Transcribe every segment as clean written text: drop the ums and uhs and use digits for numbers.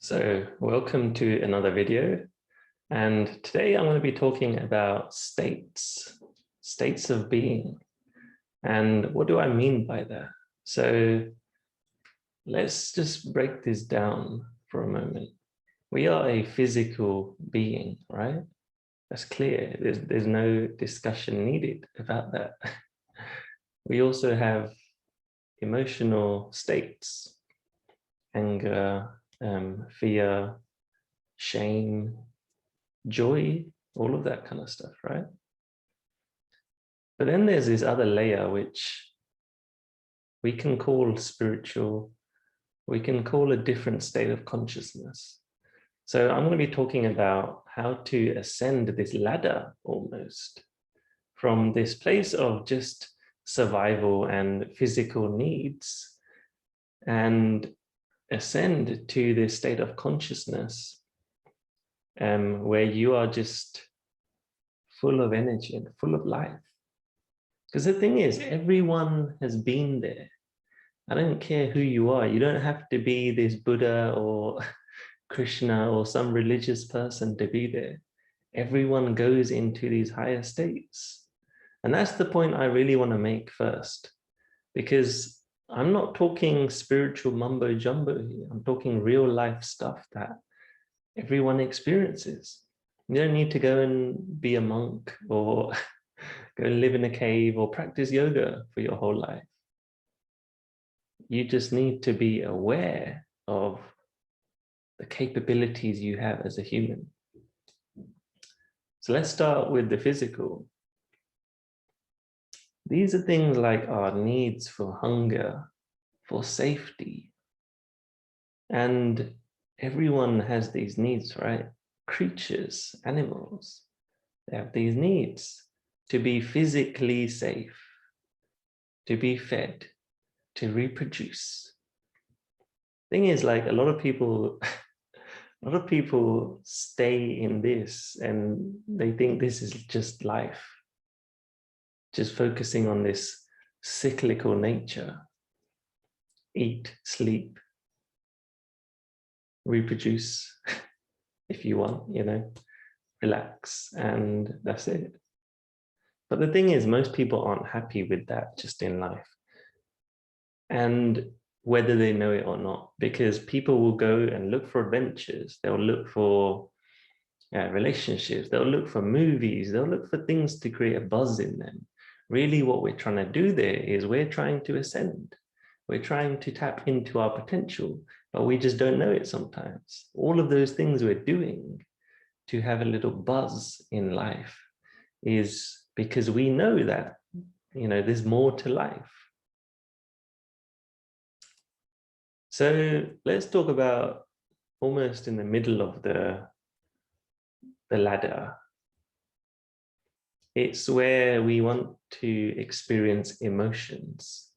So welcome to another video. And today I'm going to be talking about states of being. And what do I mean by that? So let's just break this down for a moment. We are a physical being, right? That's clear. There's no discussion needed about that. We also have emotional states, anger, fear, shame, joy, all of that kind of stuff, right? But then there's this other layer which we can call spiritual, we can call a different state of consciousness. So I'm going to be talking about how to ascend this ladder almost from this place of just survival and physical needs and ascend to this state of consciousness where you are just full of energy and full of life. Because the thing is, everyone has been there. I don't care who you are. You don't have to be this Buddha or Krishna or some religious person to be there. Everyone goes into these higher states. And that's the point I really want to make first, because I'm not talking spiritual mumbo jumbo here. I'm talking real life stuff that everyone experiences. You don't need to go and be a monk or go live in a cave or practice yoga for your whole life. You just need to be aware of the capabilities you have as a human. So let's start with the physical. These are things like our needs for hunger, for safety. And everyone has these needs, right? Creatures, animals, they have these needs to be physically safe, to be fed, to reproduce. Thing is, like, a lot of people stay in this and they think this is just life, just focusing on this cyclical nature. Eat, sleep, reproduce if you want, relax, and that's it. But the thing is, most people aren't happy with that just in life. And whether they know it or not, because people will go and look for adventures, they'll look for relationships, they'll look for movies, they'll look for things to create a buzz in them. Really what we're trying to do there is we're trying to ascend. We're trying to tap into our potential, but we just don't know it sometimes. All of those things we're doing to have a little buzz in life is because we know that, there's more to life. So let's talk about almost in the middle of the ladder. It's where we want to experience emotions.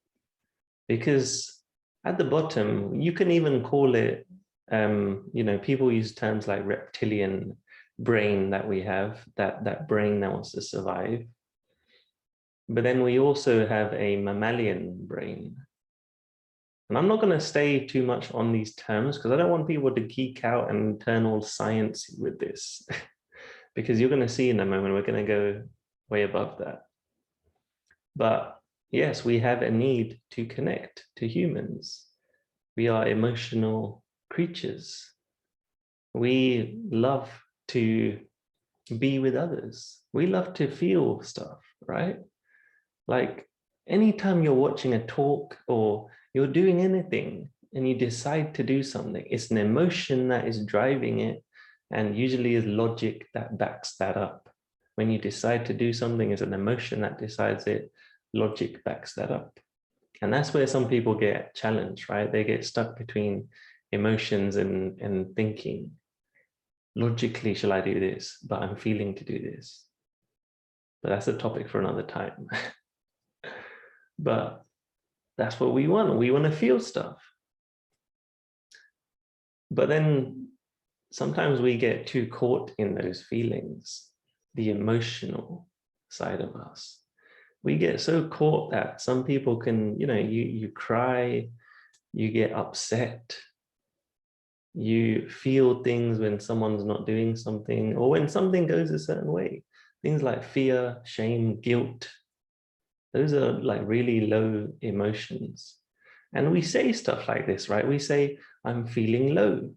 Because at the bottom, you can even call it, people use terms like reptilian brain that we have, that brain that wants to survive. But then we also have a mammalian brain. And I'm not going to stay too much on these terms because I don't want people to geek out and turn all sciencey with this. Because you're going to see in a moment, we're going to go way above that. But yes, we have a need to connect to humans. We are emotional creatures. We love to be with others. We love to feel stuff, right? Like anytime you're watching a talk or you're doing anything and you decide to do something, it's an emotion that is driving it, and usually is logic that backs that up. When you decide to do something, it's an emotion that decides it, logic backs that up. And that's where some people get challenged, right? They get stuck between emotions and thinking. Logically, shall I do this? But I'm feeling to do this. But that's a topic for another time. But that's what we want. We want to feel stuff. But then sometimes we get too caught in those feelings, the emotional side of us. We get so caught that some people can, you cry, you get upset, You feel things when someone's not doing something, or when something goes a certain way. Things like fear, shame, guilt. Those are like really low emotions. And we say stuff like this, right? We say, I'm feeling low.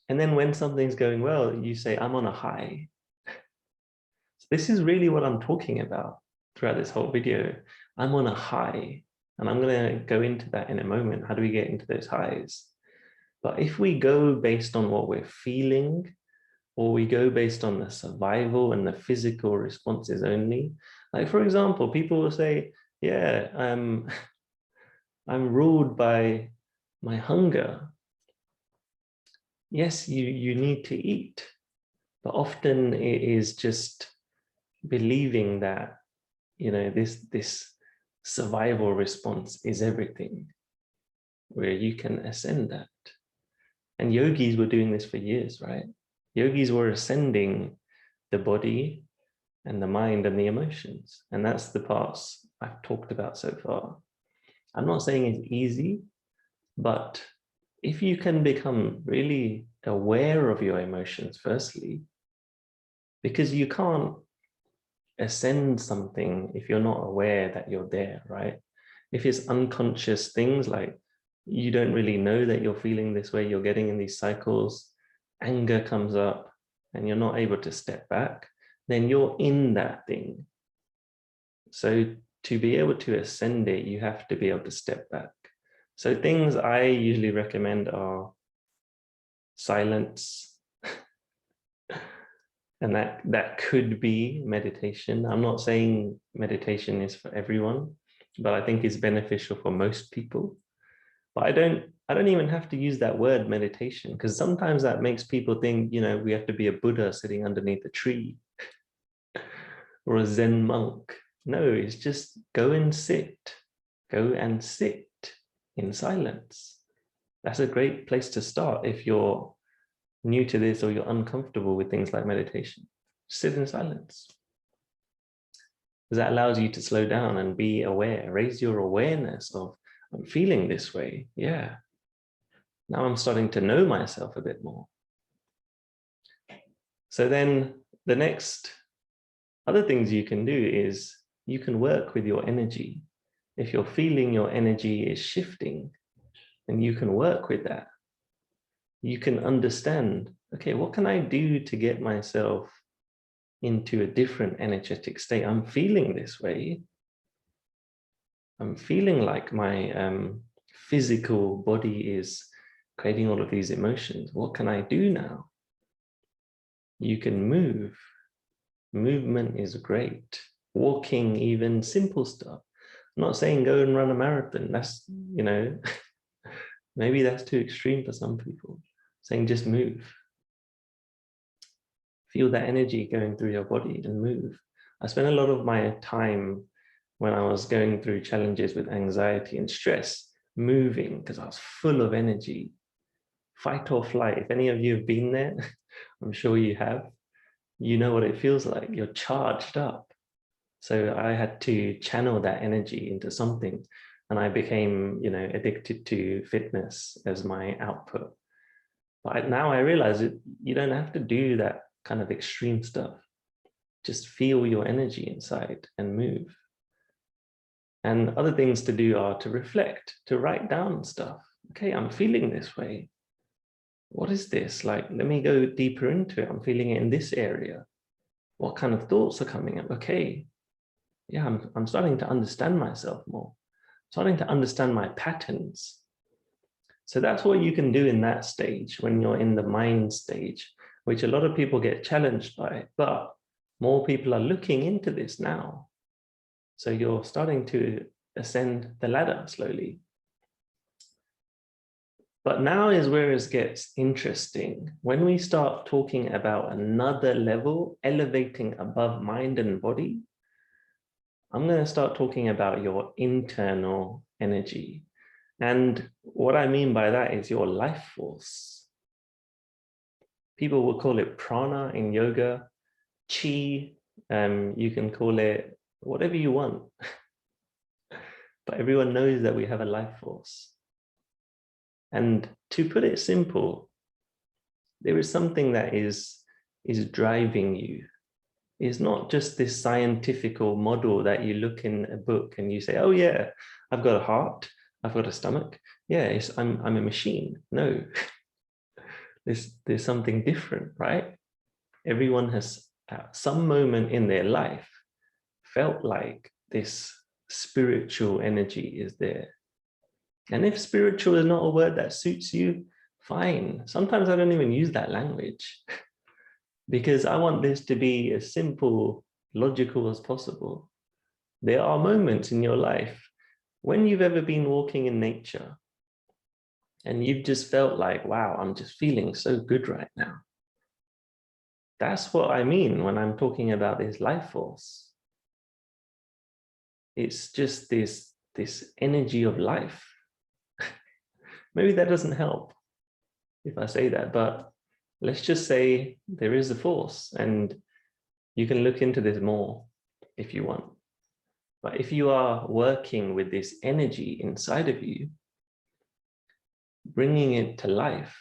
And then when something's going well, you say, I'm on a high. So this is really what I'm talking about throughout this whole video. I'm on a high. And I'm going to go into that in a moment. How do we get into those highs? But if we go based on what we're feeling, or we go based on the survival and the physical responses only, like for example, people will say, yeah, I'm ruled by my hunger. Yes, you need to eat, but often it is just believing that, you know, this survival response is everything, where you can ascend that. And yogis were doing this for years, right? Yogis were ascending the body and the mind and the emotions. And that's the parts I've talked about so far. I'm not saying it's easy, but if you can become really aware of your emotions, firstly, because you can't ascend something if you're not aware that you're there, right? If it's unconscious things, like you don't really know that you're feeling this way, you're getting in these cycles, anger comes up and you're not able to step back, then you're in that thing. So to be able to ascend it, you have to be able to step back. So things I usually recommend are silence, and that could be meditation. I'm not saying meditation is for everyone, but I think it's beneficial for most people. But I don't even have to use that word meditation, because sometimes that makes people think, you know, we have to be a Buddha sitting underneath a tree or a Zen monk. No, it's just go and sit in silence. That's a great place to start if you're new to this or you're uncomfortable with things like meditation. Sit in silence, because that allows you to slow down and be aware, raise your awareness of, I'm feeling this way. Yeah. Now I'm starting to know myself a bit more. So then the next other things you can do is you can work with your energy. If you're feeling your energy is shifting, then you can work with that. You can understand, okay, what can I do to get myself into a different energetic state? I'm feeling this way. I'm feeling like my physical body is creating all of these emotions. What can I do now? You can move. Movement is great. Walking, even simple stuff. I'm not saying go and run a marathon. That's, you know, maybe that's too extreme for some people. I'm saying just move. Feel that energy going through your body and move. I spent a lot of my time when I was going through challenges with anxiety and stress, moving, because I was full of energy. Fight or flight. If any of you have been there, I'm sure you have, you know what it feels like. You're charged up. So I had to channel that energy into something, and I became, you know, addicted to fitness as my output. But now I realize that you don't have to do that kind of extreme stuff. Just feel your energy inside and move. And other things to do are to reflect, to write down stuff. Okay, I'm feeling this way. What is this? Like, let me go deeper into it. I'm feeling it in this area. What kind of thoughts are coming up? Okay, yeah, I'm starting to understand myself more, starting to understand my patterns. So that's what you can do in that stage when you're in the mind stage, which a lot of people get challenged by, but more people are looking into this now. So you're starting to ascend the ladder slowly. But now is where it gets interesting. When we start talking about another level, elevating above mind and body, I'm going to start talking about your internal energy. And what I mean by that is your life force. People will call it prana in yoga, chi, you can call it whatever you want. But everyone knows that we have a life force. And to put it simple, there is something that is driving you. It's not just this scientific model that you look in a book and you say, oh yeah, I've got a heart, I've got a stomach. Yeah, I'm a machine. No, there's something different, right? Everyone has at some moment in their life felt like this spiritual energy is there. And if spiritual is not a word that suits you, fine. Sometimes I don't even use that language because I want this to be as simple, logical as possible. There are moments in your life when you've ever been walking in nature and you've just felt like, wow, I'm just feeling so good right now. That's what I mean when I'm talking about this life force. It's just this energy of life. Maybe that doesn't help if I say that, but let's just say there is a force, and you can look into this more if you want. But if you are working with this energy inside of you, bringing it to life,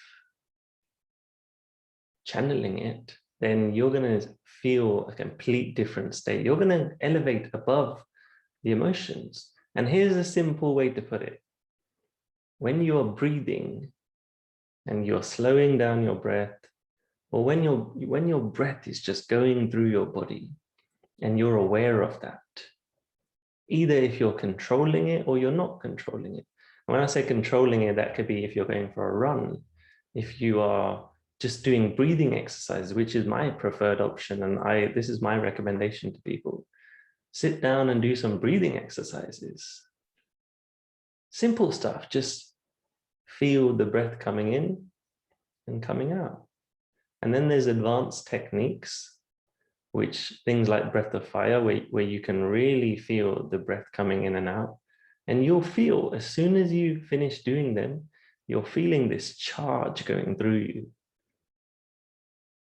channeling it, then you're going to feel a complete different state. You're going to elevate above the emotions. And here's a simple way to put it. When you're breathing and you're slowing down your breath, or when your breath is just going through your body and you're aware of that, either if you're controlling it or you're not controlling it. When I say controlling it, that could be if you're going for a run, if you are just doing breathing exercises, which is my preferred option, and this is my recommendation to people. Sit down and do some breathing exercises. Simple stuff, just feel the breath coming in and coming out. And then there's advanced techniques, which things like breath of fire, where you can really feel the breath coming in and out. And you'll feel, as soon as you finish doing them, you're feeling this charge going through you.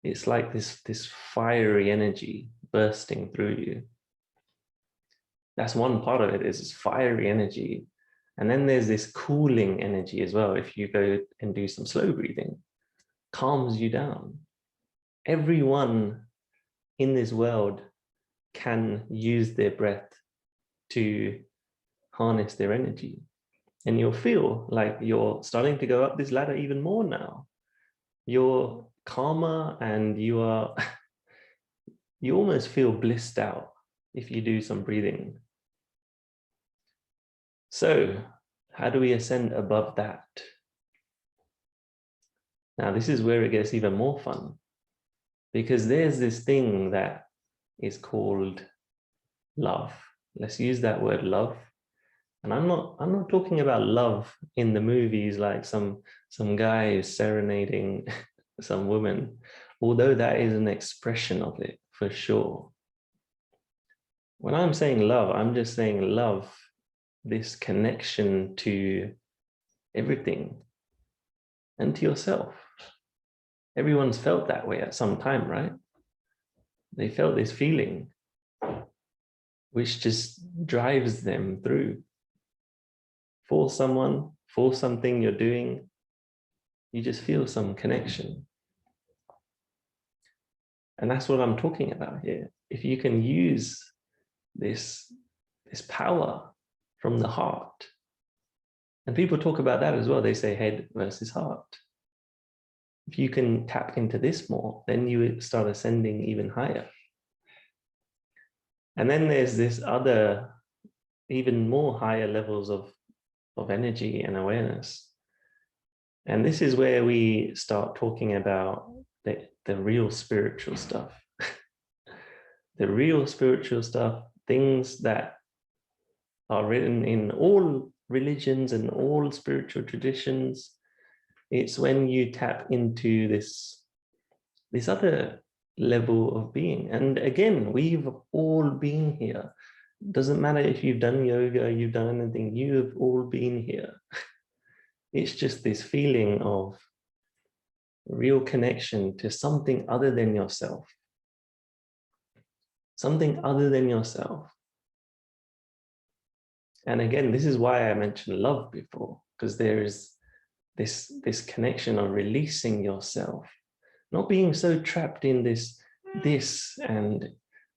It's like this fiery energy bursting through you. That's one part of it, is this fiery energy. And then there's this cooling energy as well. If you go and do some slow breathing, calms you down. Everyone in this world can use their breath to harness their energy. And you'll feel like you're starting to go up this ladder even more now. You're calmer and you almost feel blissed out if you do some breathing. So how do we ascend above that? Now, this is where it gets even more fun, because there's this thing that is called love. Let's use that word love. And I'm not talking about love in the movies, like some guy is serenading some woman, although that is an expression of it for sure. When I'm saying love, I'm just saying love, this connection to everything and to yourself. Everyone's felt that way at some time, right? They felt this feeling which just drives them through. For someone, for something you're doing, you just feel some connection. And that's what I'm talking about here. If you can use this power from the heart, and people talk about that as well, they say head versus heart. If you can tap into this more, then you start ascending even higher. And then there's this other, even more higher levels of energy and awareness. And this is where we start talking about the real spiritual stuff. The real spiritual stuff, things that are written in all religions and all spiritual traditions. It's when you tap into this other level of being. And again, we've all been here. Doesn't matter if you've done yoga, you've done anything, you have all been here. It's just this feeling of real connection to something other than yourself. Something other than yourself. And again, this is why I mentioned love before, because there is this connection of releasing yourself, not being so trapped in this and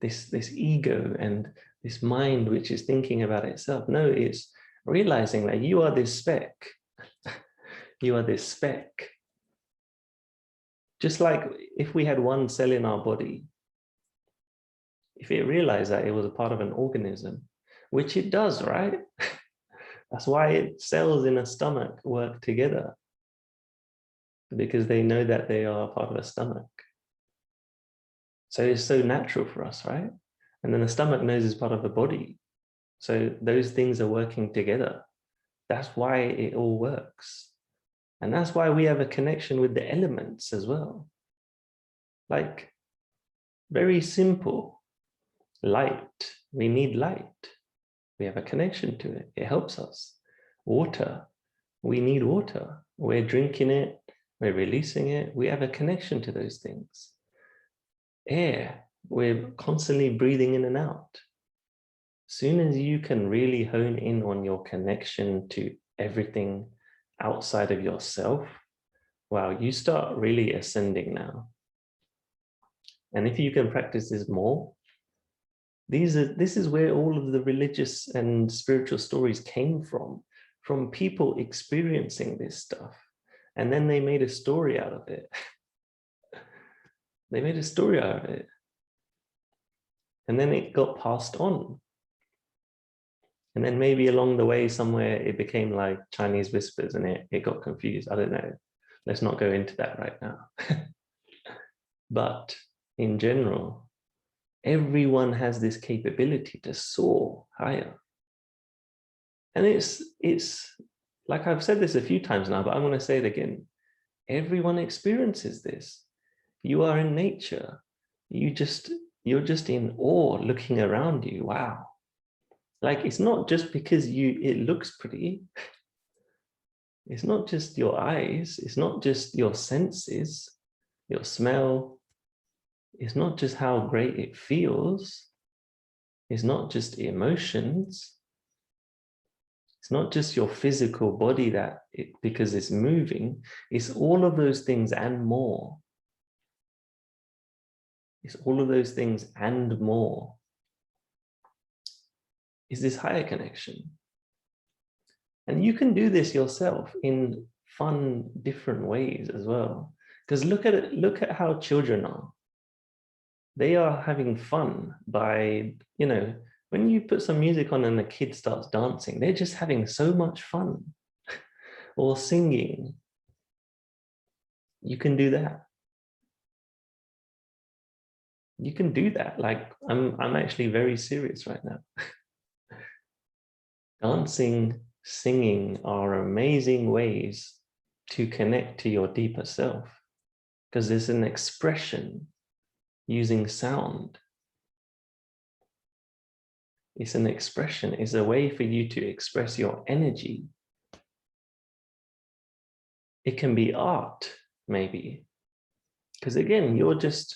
this ego and this mind which is thinking about itself. No, it's realizing that you are this speck. You are this speck. Just like if we had one cell in our body, if it realized that it was a part of an organism, which it does, right? That's why cells in a stomach work together, because they know that they are part of a stomach. So it's so natural for us, right? And then the stomach knows it's part of the body. So those things are working together. That's why it all works. And that's why we have a connection with the elements as well. Like, very simple. Light. We need light. We have a connection to it. It helps us. Water. We need water. We're drinking it. We're releasing it. We have a connection to those things. Air. We're constantly breathing in and out. As soon as you can really hone in on your connection to everything outside of yourself, wow, you start really ascending now. And if you can practice this more, this is where all of the religious and spiritual stories came from people experiencing this stuff. And then they made a story out of it. They made a story out of it. And then it got passed on. And then maybe along the way somewhere it became like Chinese whispers and it got confused. I don't know. Let's not go into that right now. But in general, everyone has this capability to soar higher. And it's like I've said this a few times now, but I'm going to say it again. Everyone experiences this. You are in nature. You're just in awe looking around you. Wow. Like, it's not just because it looks pretty. It's not just your eyes. It's not just your senses, your smell. It's not just how great it feels. It's not just emotions. It's not just your physical body because it's moving. It's all of those things and more. It's all of those things and more. Is this higher connection. And you can do this yourself in fun, different ways as well. Because look at it, look at how children are. They are having fun by, when you put some music on and the kid starts dancing, they're just having so much fun. Or singing. You can do that. You can do that. Like, I'm actually very serious right now. Dancing, singing are amazing ways to connect to your deeper self, because there's an expression using sound. It's an expression. It's a way for you to express your energy. It can be art, maybe. Because again, you're just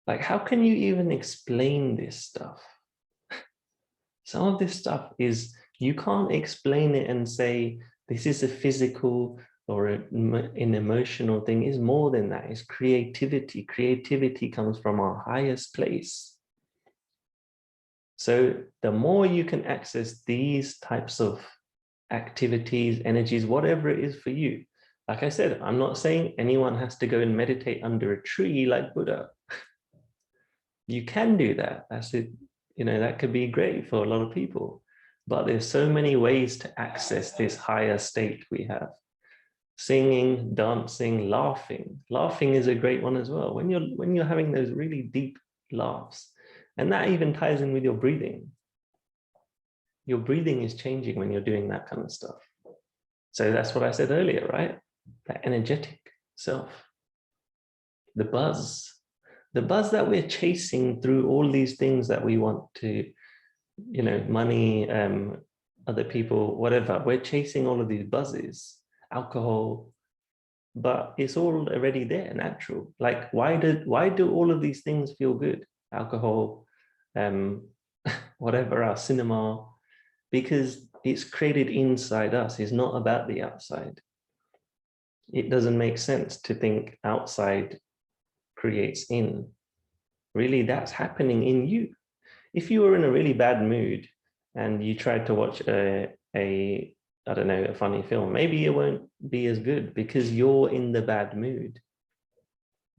like, how can you even explain this stuff? Some of this stuff is, you can't explain it and say, this is a physical or an emotional thing. It's more than that. It's creativity. Creativity comes from our highest place. So the more you can access these types of activities, energies, whatever it is for you. Like I said, I'm not saying anyone has to go and meditate under a tree like Buddha. You can do that. That's it. That could be great for a lot of people, but there's so many ways to access this higher state we have. Singing, dancing, laughing. Laughing is a great one as well. When you're having those really deep laughs, and that even ties in with your breathing. Your breathing is changing when you're doing that kind of stuff. So that's what I said earlier, right? That energetic self. The buzz that we're chasing through all these things that we want to, money, other people, whatever. We're chasing all of these buzzes, alcohol, but it's all already there, natural. Like, why do all of these things feel good? Alcohol, whatever, our cinema, because it's created inside us. It's not about the outside. it doesn't make sense to think outside creates in. Really, that's happening in you. If you were in a really bad mood and you tried to watch I don't know, a funny film, maybe it won't be as good because you're in the bad mood.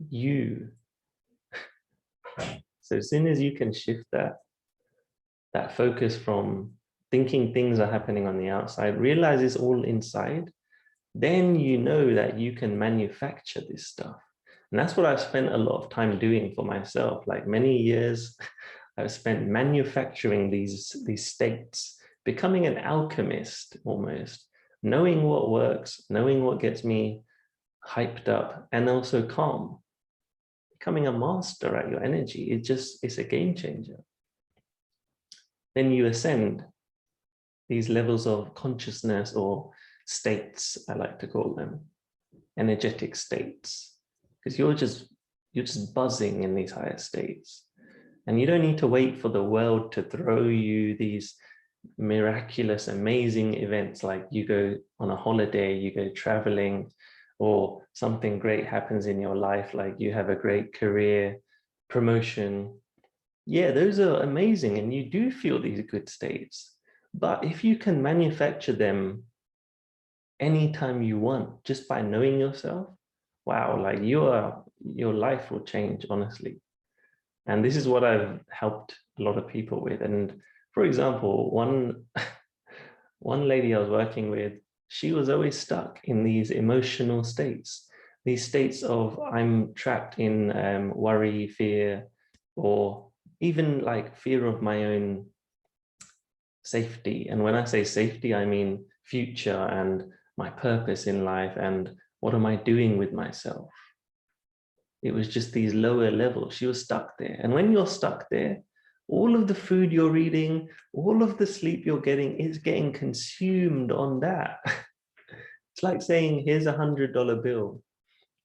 You. So as soon as you can shift that focus from thinking things are happening on the outside, realize it's all inside, then you know that you can manufacture this stuff. And that's what I've spent a lot of time doing for myself. Like many years, I've spent manufacturing these states, becoming an alchemist almost, knowing what works, knowing what gets me hyped up and also calm. Becoming a master at your energy, it's a game changer. Then you ascend these levels of consciousness or states, I like to call them, energetic states, because you're just buzzing in these higher states. And you don't need to wait for the world to throw you these miraculous, amazing events like you go on a holiday, you go traveling, or something great happens in your life, like you have a great career, promotion. Yeah, those are amazing and you do feel these good states. But if you can manufacture them anytime you want, just by knowing yourself, wow, like your life will change, honestly. And this is what I've helped a lot of people with. And for example, one lady I was working with, she was always stuck in these emotional states, these states of I'm trapped in worry, fear, or even like fear of my own safety. And when I say safety, I mean future and my purpose in life and what am I doing with myself? It was just these lower levels. She was stuck there. And when you're stuck there, all of the food you're eating, all of the sleep you're getting is getting consumed on that. It's like saying, here's $100 bill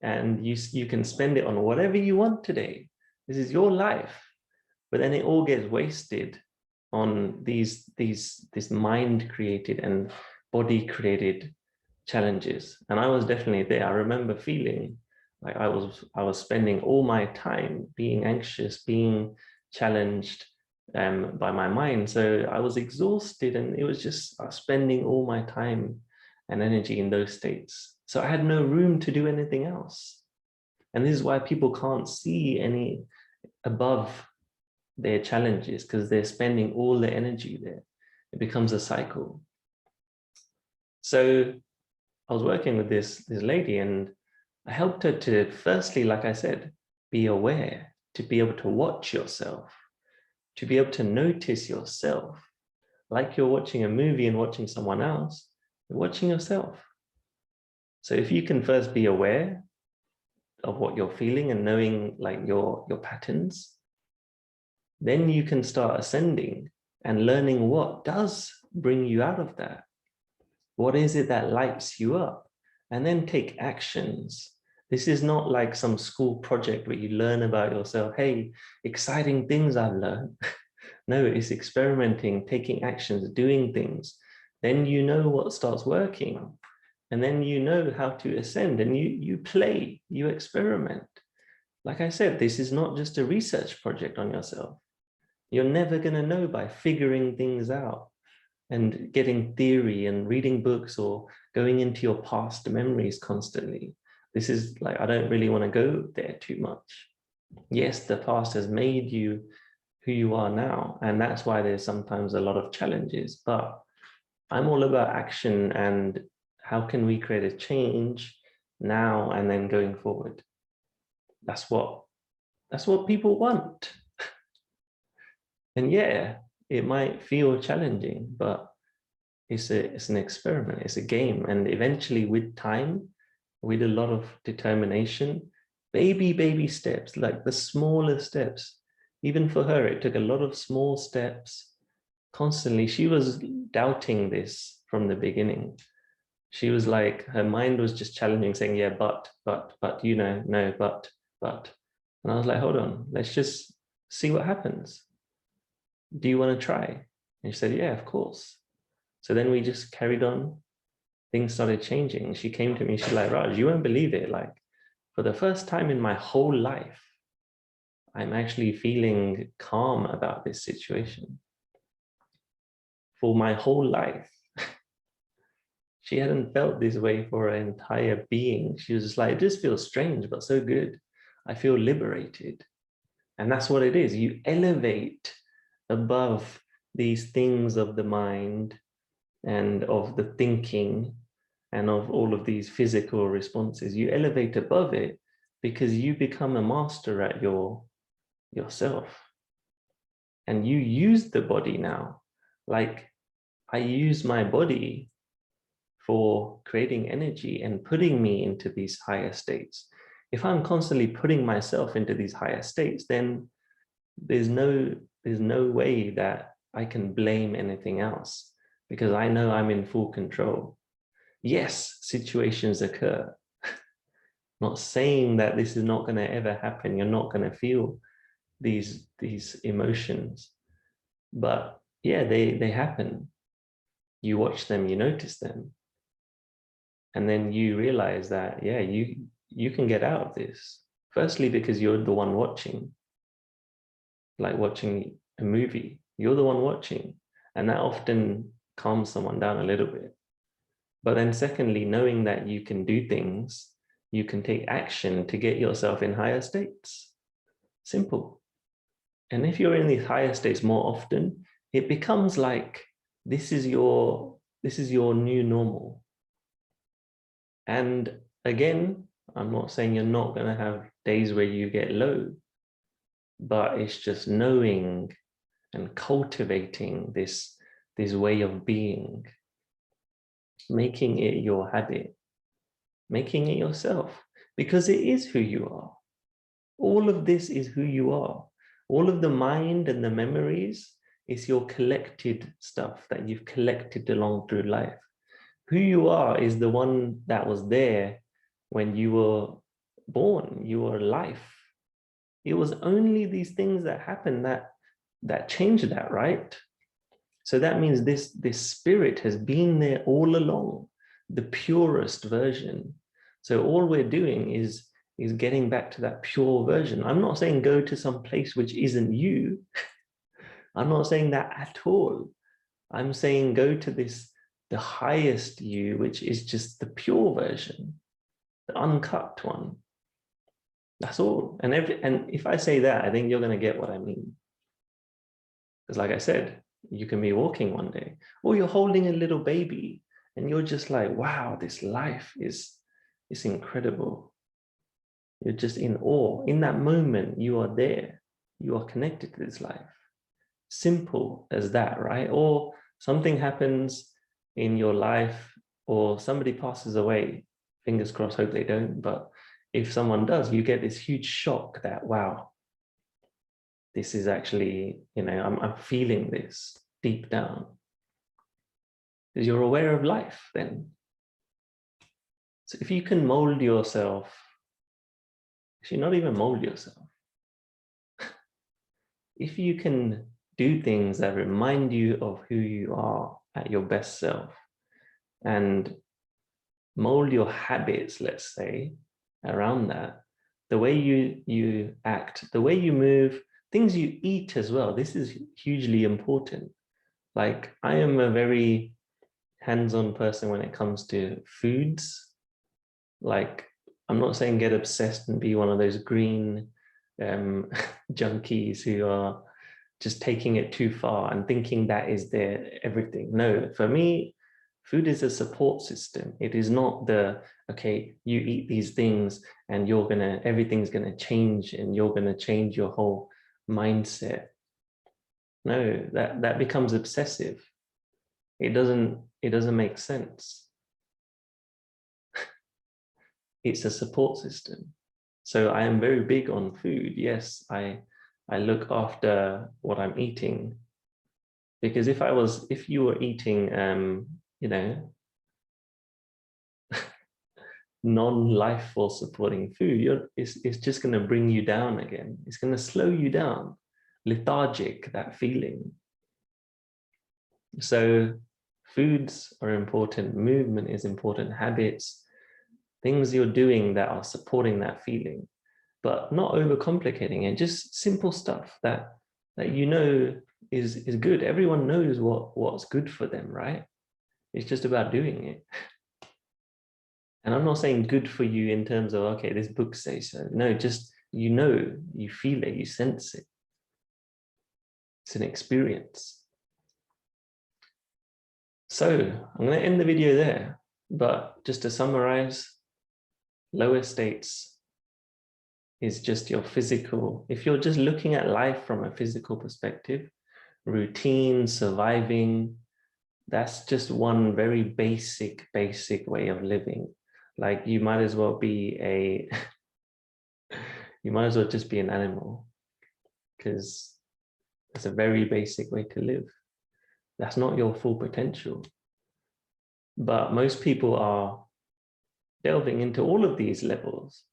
and you can spend it on whatever you want today. This is your life. But then it all gets wasted on this mind created and body created challenges. And I was definitely there. I remember feeling like I was spending all my time being anxious, being challenged by my mind. So I was exhausted and it was just spending all my time and energy in those states. So I had no room to do anything else. And this is why people can't see any above their challenges, because they're spending all their energy there. It becomes a cycle. So I was working with this lady and I helped her to, firstly, like I said, be aware, to be able to watch yourself, to be able to notice yourself. Like you're watching a movie and watching someone else, you're watching yourself. So if you can first be aware of what you're feeling and knowing like your patterns, then you can start ascending and learning what does bring you out of that. What is it that lights you up? And then take actions. This is not like some school project where you learn about yourself. Hey, exciting things I've learned. No, it's experimenting, taking actions, doing things. Then you know what starts working. And then you know how to ascend and you play, you experiment. Like I said, this is not just a research project on yourself. You're never going to know by figuring things out and getting theory and reading books or going into your past memories constantly. This is like, I don't really want to go there too much. Yes, the past has made you who you are now. And that's why there's sometimes a lot of challenges, but I'm all about action and how can we create a change now and then going forward. That's what people want. And yeah, it might feel challenging, but it's an experiment, it's a game. And eventually with time, with a lot of determination, baby steps, like the smaller steps. Even for her, it took a lot of small steps constantly. She was doubting this from the beginning. She was like, her mind was just challenging, saying, yeah, but, you know, no, but. And I was like, hold on, let's just see what happens. Do you want to try? And she said, yeah, of course. So then we just carried on things started changing. She came to me, she's like, Raj, you won't believe it. Like, for the first time in my whole life, I'm actually feeling calm about this situation. For my whole life, she hadn't felt this way for her entire being. She was just like, it just feels strange, but so good. I feel liberated. And that's what it is. You elevate above these things of the mind and of the thinking and of all of these physical responses. You elevate above it because you become a master at yourself. And you use the body now. Like, I use my body for creating energy and putting me into these higher states. If I'm constantly putting myself into these higher states, then there's no way that I can blame anything else, because I know I'm in full control. Yes, situations occur. Not saying that this is not going to ever happen. You're not going to feel these emotions, but yeah, they happen. You watch them, you notice them, and then you realize that, yeah, you can get out of this. Firstly, because you're the one watching, like watching a movie. You're the one watching, and that often calms someone down a little bit. But then secondly, knowing that you can do things, you can take action to get yourself in higher states. Simple. And if you're in these higher states more often, it becomes like this is your new normal. And again, I'm not saying you're not going to have days where you get low, but it's just knowing and cultivating this way of being, making it your habit, making it yourself, because it is who you are. All of this is who you are. All of the mind and the memories is your collected stuff that you've collected along through life. Who you are is the one that was there when you were born, you were life. It was only these things that happened that changed that, right? So that means this spirit has been there all along, the purest version. So all we're doing is getting back to that pure version. I'm not saying go to some place which isn't you. I'm not saying that at all. I'm saying go to the highest you, which is just the pure version, the uncut one. That's all. And if I say that, I think you're going to get what I mean. Because like I said, you can be walking one day, or you're holding a little baby, and you're just like, wow, this life is incredible. You're just in awe. In that moment, you are there. You are connected to this life. Simple as that, right? Or something happens in your life, or somebody passes away. Fingers crossed, hope they don't. But if someone does, you get this huge shock that, wow, this is actually, I'm feeling this deep down. Because you're aware of life then. So if you can mold yourself, actually not even mold yourself, if you can do things that remind you of who you are at your best self, and mold your habits, let's say, around that, the way you act, the way you move, things you eat as well. This is hugely important. Like, I am a very hands-on person when it comes to foods. Like, I'm not saying get obsessed and be one of those green junkies who are just taking it too far and thinking that is their everything. No, for me, food is a support system. It is not okay, you eat these things and everything's gonna change and you're gonna change your whole mindset. No, that becomes obsessive. It doesn't make sense. It's a support system. So I am very big on food. Yes, I look after what I'm eating, because if you were eating non-life force supporting food, it's just going to bring you down again. It's going to slow you down, lethargic, that feeling. So Foods are important, movement is important, habits, things you're doing that are supporting that feeling, but not overcomplicating it, just simple stuff that you know is good. Everyone knows what's good for them, right? It's just about doing it. And I'm not saying good for you in terms of, okay, this book says so. No, just, you know, you feel it, you sense it. It's an experience. So I'm going to end the video there, but just to summarize, lower states is just your physical. If you're just looking at life from a physical perspective, routine, surviving, that's just one very basic way of living. Like you might as well be you might as well just be an animal, because that's a very basic way to live. That's not your full potential. But most people are delving into all of these levels,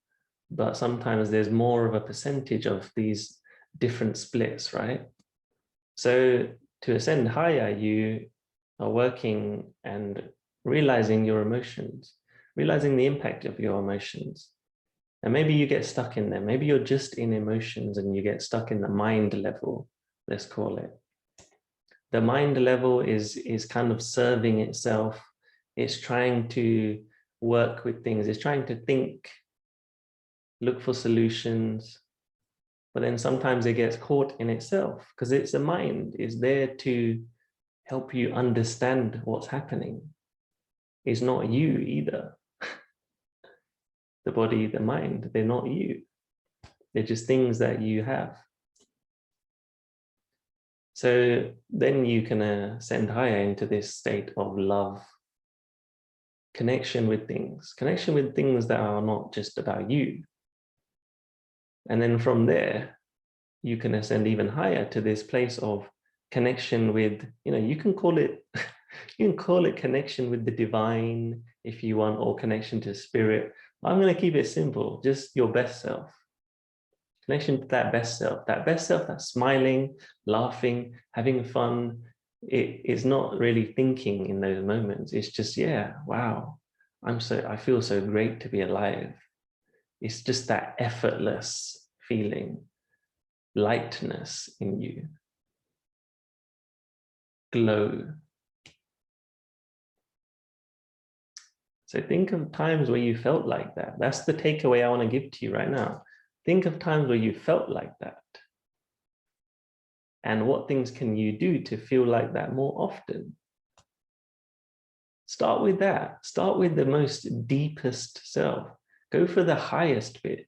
but sometimes there's more of a percentage of these different splits, right? So to ascend higher, you are working and realizing your emotions, realizing the impact of your emotions. And maybe you get stuck in them. Maybe you're just in emotions and you get stuck in the mind level, let's call it. The mind level is kind of serving itself. It's trying to work with things. It's trying to think, look for solutions. But then sometimes it gets caught in itself because it's a mind. It's there to help you understand what's happening. It's not you either. The body, the mind, they're not you. They're just things that you have. So then you can ascend higher into this state of love, connection with things that are not just about you. And then from there, you can ascend even higher to this place of connection with, you can call it connection with the divine if you want, or connection to spirit. I'm going to keep it simple, just your best self. Connection to that best self that's smiling, laughing, having fun. It is not really thinking in those moments. It's just, yeah, wow, I feel so great to be alive. It's just that effortless feeling, lightness in you, glow. So think of times where you felt like that. That's the takeaway I want to give to you right now. Think of times where you felt like that. And what things can you do to feel like that more often? Start with that. Start with the most deepest self. Go for the highest bit.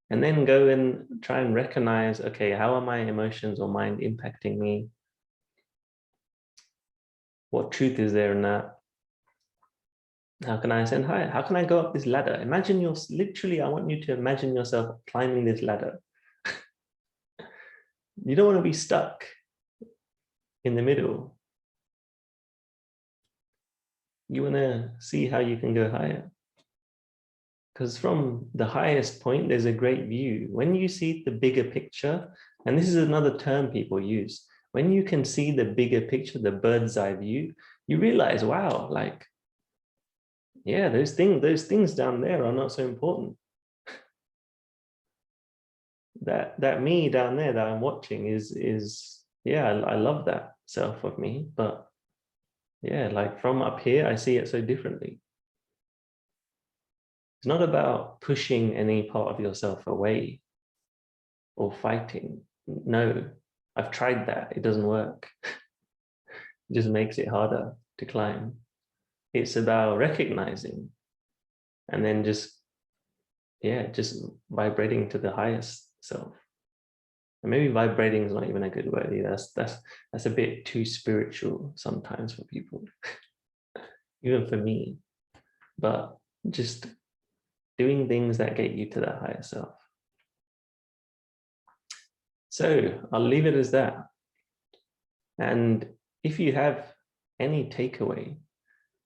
And then go and try and recognize, okay, how are my emotions or mind impacting me? What truth is there in that? How can I ascend higher? How can I go up this ladder? Imagine literally, I want you to imagine yourself climbing this ladder. You don't want to be stuck in the middle. You want to see how you can go higher. Because from the highest point, there's a great view. When you see the bigger picture, and this is another term people use, when you can see the bigger picture, the bird's eye view, you realize, wow, like, yeah, those things down there are not so important. That me down there that I'm watching is yeah, I love that self of me, but yeah, like from up here, I see it so differently. It's not about pushing any part of yourself away or fighting. No, I've tried that. It doesn't work. It just makes it harder to climb. It's about recognizing and then just vibrating to the highest self. And maybe vibrating is not even a good word. That's a bit too spiritual sometimes for people, even for me. But just doing things that get you to that higher self. So I'll leave it as that. And if you have any takeaway,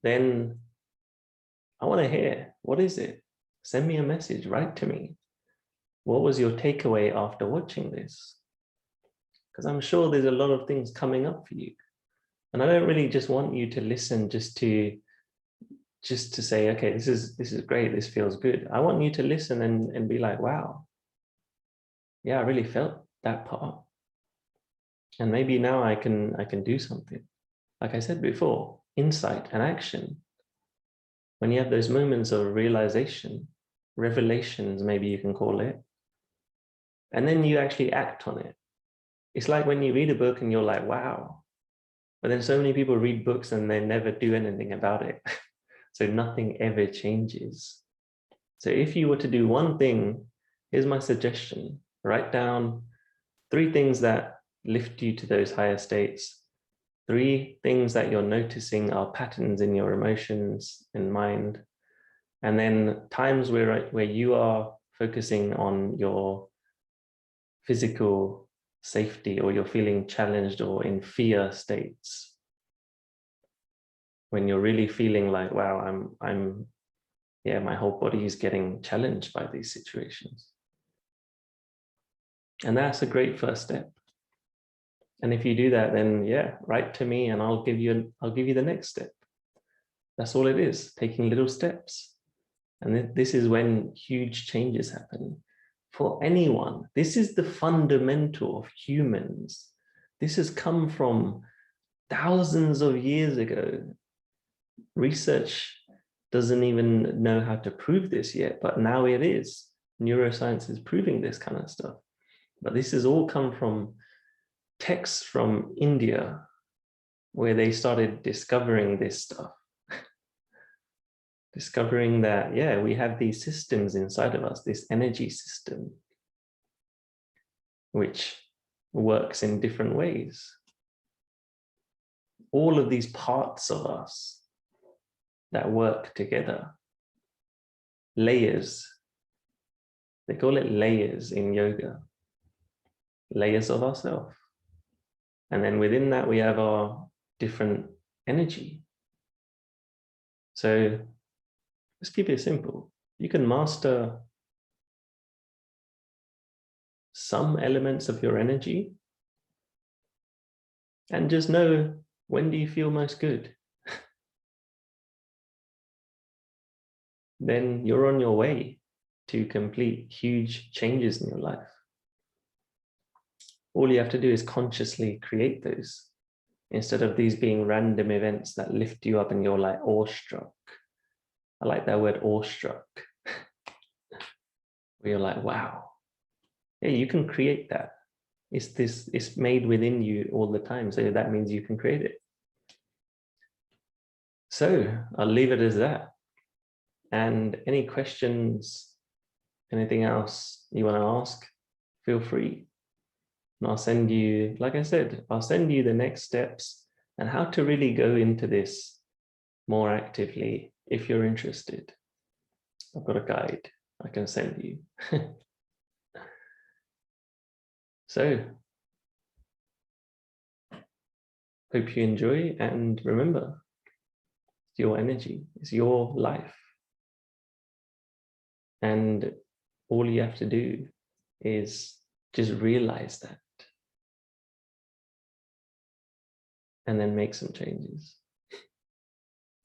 then I want to hear, what is it? Send me a message, write to me. What was your takeaway after watching this? Because I'm sure there's a lot of things coming up for you. And I don't really just want you to listen just to say, okay, this is great, this feels good. I want you to listen and be like, wow, yeah, I really felt that part. And maybe now I can do something. Like I said before, insight and action. When you have those moments of realization, revelations, maybe you can call it, and then you actually act on it. It's like when you read a book and you're like, wow, but then so many people read books and they never do anything about it. So nothing ever changes. So if you were to do one thing, here's my suggestion: write down 3 things that lift you to those higher states, 3 things that you're noticing are patterns in your emotions and mind, and then times where you are focusing on your physical safety, or you're feeling challenged or in fear states, when you're really feeling like, wow, yeah, my whole body is getting challenged by these situations. And that's a great first step. And if you do that, then yeah, write to me and I'll give you the next step. That's all it is, taking little steps. And this is when huge changes happen for anyone. This is the fundamental of humans. This has come from thousands of years ago. Research doesn't even know how to prove this yet, but now it is. Neuroscience is proving this kind of stuff. But this has all come from texts from India, where they started discovering this stuff. Discovering that, yeah, we have these systems inside of us, this energy system, which works in different ways. All of these parts of us that work together, layers. They call it layers in yoga, layers of ourselves. And then within that, we have our different energy. So let's keep it simple. You can master some elements of your energy and just know, when do you feel most good? Then you're on your way to complete huge changes in your life. All you have to do is consciously create those, instead of these being random events that lift you up and you're like awestruck. I like that word, awestruck. Where you're like, wow. Yeah, you can create that. It's made within you all the time. So that means you can create it. So I'll leave it as that. And any questions, anything else you want to ask, feel free. And I'll send you, like I said, I'll send you the next steps and how to really go into this more actively if you're interested. I've got a guide I can send you. So, hope you enjoy, and remember, it's your energy, it's your life. And all you have to do is just realize that and then make some changes.